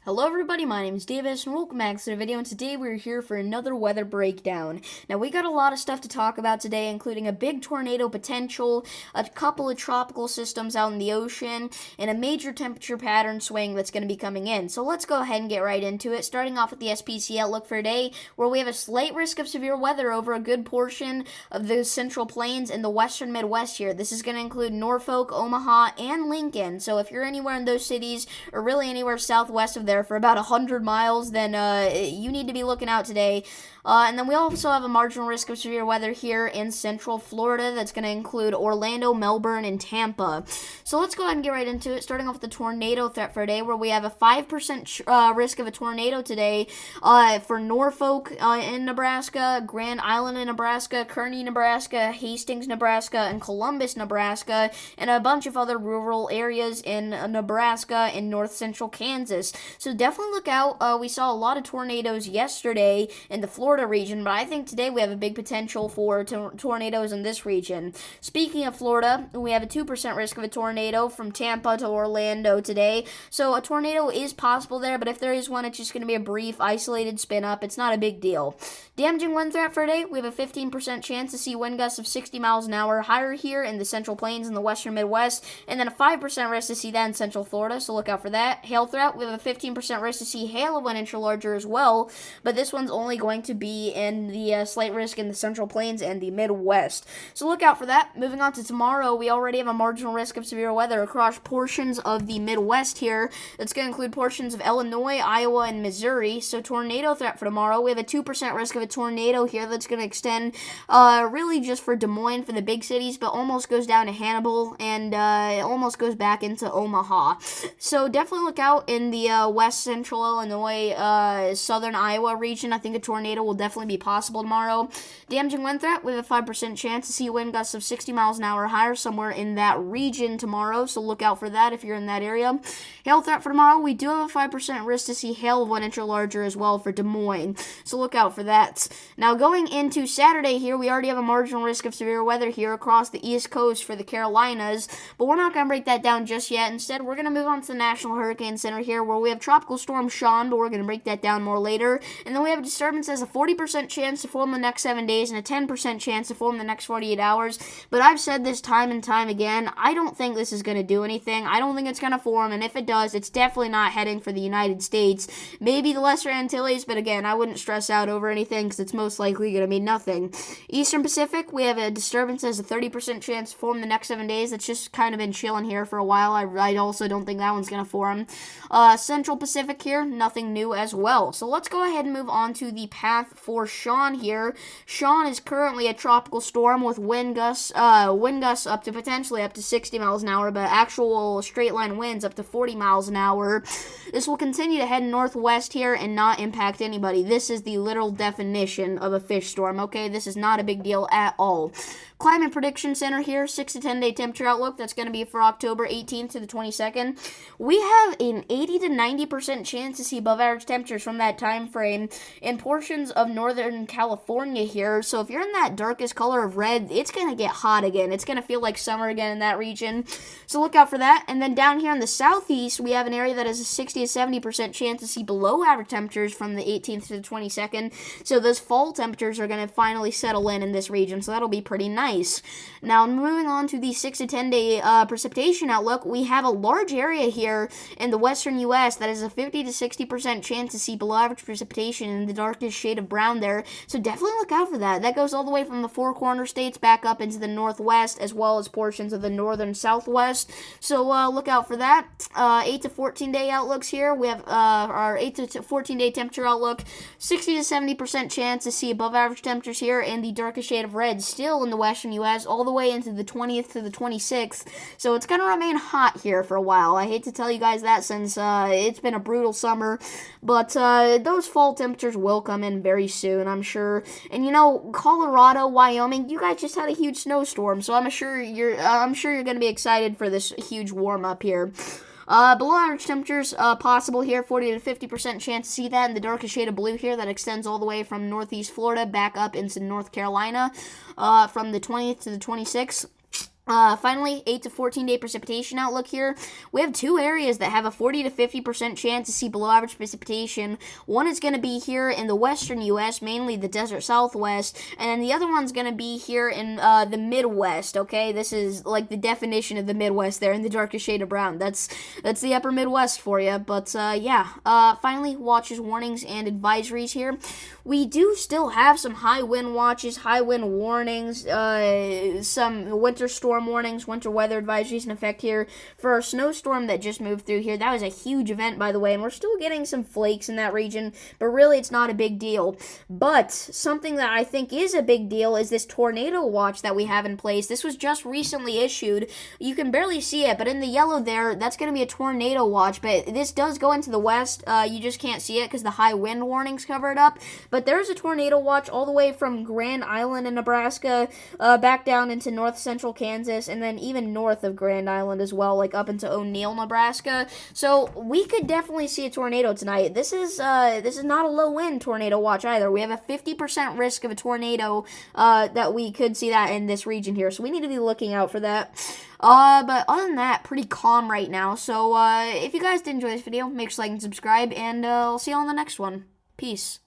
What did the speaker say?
Hello everybody, my name is Davis and welcome back to the video, and today we're here for another weather breakdown. Now we got a lot of stuff to talk about today, including a big tornado potential, a couple of tropical systems out in the ocean, and a major temperature pattern swing that's going to be coming in. So let's go ahead and get right into it, starting off with the SPC outlook for today, where we have a slight risk of severe weather over a good portion of the central plains and the western Midwest here. This is going to include Norfolk, Omaha, and Lincoln. So if you're anywhere in those cities, or really anywhere southwest of there, for about 100 miles, then you need to be looking out today. And then we also have a marginal risk of severe weather here in central Florida. That's going to include Orlando, Melbourne, and Tampa. So let's go ahead and get right into it, starting off with the tornado threat for today, where we have a 5% risk of a tornado today for Norfolk in Nebraska, Grand Island in Nebraska, Kearney, Nebraska, Hastings, Nebraska, and Columbus, Nebraska, and a bunch of other rural areas in Nebraska and north central Kansas. So definitely look out. We saw a lot of tornadoes yesterday in the Florida region, but I think today we have a big potential for tornadoes in this region. Speaking of Florida, we have a 2% risk of a tornado from Tampa to Orlando today. So a tornado is possible there, but if there is one, it's just going to be a brief, isolated spin up. It's not a big deal. Damaging wind threat for today, we have a 15% chance to see wind gusts of 60 miles an hour higher here in the central plains and the western Midwest, and then a 5% risk to see that in central Florida, so look out for that. Hail threat, we have a 15% risk to see hail of 1 inch or larger as well, but this one's only going to be in the slight risk in the central plains and the Midwest. So look out for that. Moving on to tomorrow, we already have a marginal risk of severe weather across portions of the Midwest here. That's going to include portions of Illinois, Iowa, and Missouri. So tornado threat for tomorrow, we have a 2% risk of a tornado here that's going to extend really just for Des Moines for the big cities, but almost goes down to Hannibal and it almost goes back into Omaha. So definitely look out in the west central Illinois, southern Iowa region. I think a tornado will definitely be possible tomorrow. Damaging wind threat, we have a 5% chance to see wind gusts of 60 miles an hour higher somewhere in that region tomorrow, so look out for that if you're in that area. Hail threat for tomorrow, we do have a 5% risk to see hail of 1 inch or larger as well for Des Moines, so look out for that. Now going into Saturday here, we already have a marginal risk of severe weather here across the East Coast for the Carolinas, but we're not going to break that down just yet. Instead, we're going to move on to the National Hurricane Center here, where we have Tropical Storm Sean, but we're going to break that down more later. And then we have a disturbance that has a 40% chance to form the next 7 days and a 10% chance to form the next 48 hours. But I've said this time and time again, I don't think this is going to do anything. I don't think it's going to form, and if it does, it's definitely not heading for the United States. Maybe the Lesser Antilles, but again, I wouldn't stress out over anything because it's most likely going to mean nothing. Eastern Pacific, we have a disturbance that has a 30% chance to form the next 7 days. That's just kind of been chilling here for a while. I also don't think that one's going to form. Central Pacific here, nothing new as well. So let's go ahead and move on to the path for Sean here. Sean is currently a tropical storm with wind gusts up to potentially up to 60 miles an hour, but actual straight line winds up to 40 miles an hour. This will continue to head northwest here and not impact anybody. This is the literal definition of a fish storm, okay? This is not a big deal at all. Climate Prediction Center here, 6 to 10 day temperature outlook. That's going to be for October 18th to the 22nd. We have an 80 to 90% chance to see above average temperatures from that time frame in portions of northern California here. So if you're in that darkest color of red, it's going to get hot again. It's going to feel like summer again in that region. So look out for that. And then down here in the southeast, we have an area that has a 60 to 70% chance to see below average temperatures from the 18th to the 22nd. So those fall temperatures are going to finally settle in this region. So that'll be pretty nice. Now, moving on to the 6 to 10 day precipitation outlook, we have a large area here in the western U.S. that has a 50 to 60% chance to see below average precipitation in the darkest shade of brown there. So definitely look out for that. That goes all the way from the Four Corner States back up into the northwest, as well as portions of the northern southwest. So look out for that. 8 to 14 day outlooks here. We have our 8 to 14 day temperature outlook. 60 to 70% chance to see above average temperatures here in the darkest shade of red, still in the western U.S. all the way into the 20th to the 26th. So it's going to remain hot here for a while. I hate to tell you guys that since it's been a brutal summer, but those fall temperatures will come in very soon, I'm sure. And you know, Colorado, Wyoming, you guys just had a huge snowstorm, so I'm sure you're going to be excited for this huge warm up here. Below average temperatures possible here, 40 to 50% chance to see that in the darkest shade of blue here that extends all the way from northeast Florida back up into North Carolina from the 20th to the 26th. Finally, 8 to 14 day precipitation outlook here. We have two areas that have a 40 to 50% chance to see below average precipitation. One is going to be here in the western U.S., mainly the desert southwest, and then the other one's going to be here in the Midwest. Okay, this is like the definition of the Midwest there in the darkest shade of brown. That's the upper Midwest for you. But finally, watches, warnings, and advisories here. We do still have some high wind watches, high wind warnings, some winter storm warnings, winter weather advisories in effect here for our snowstorm that just moved through here. That was a huge event, by the way, and we're still getting some flakes in that region, but really it's not a big deal. But something that I think is a big deal is this tornado watch that we have in place. This was just recently issued. You can barely see it, but in the yellow there, that's going to be a tornado watch, but this does go into the west. You just can't see it because the high wind warnings cover it up, but there's a tornado watch all the way from Grand Island in Nebraska back down into north central Kansas, and then even north of Grand Island as well, like up into O'Neill, Nebraska. So we could definitely see a tornado tonight. This is not a low wind tornado watch either. We have a 50% risk of a tornado that we could see that in this region here. So we need to be looking out for that. But other than that, pretty calm right now. So if you guys did enjoy this video, make sure to like and subscribe, and I'll see you on the next one. Peace.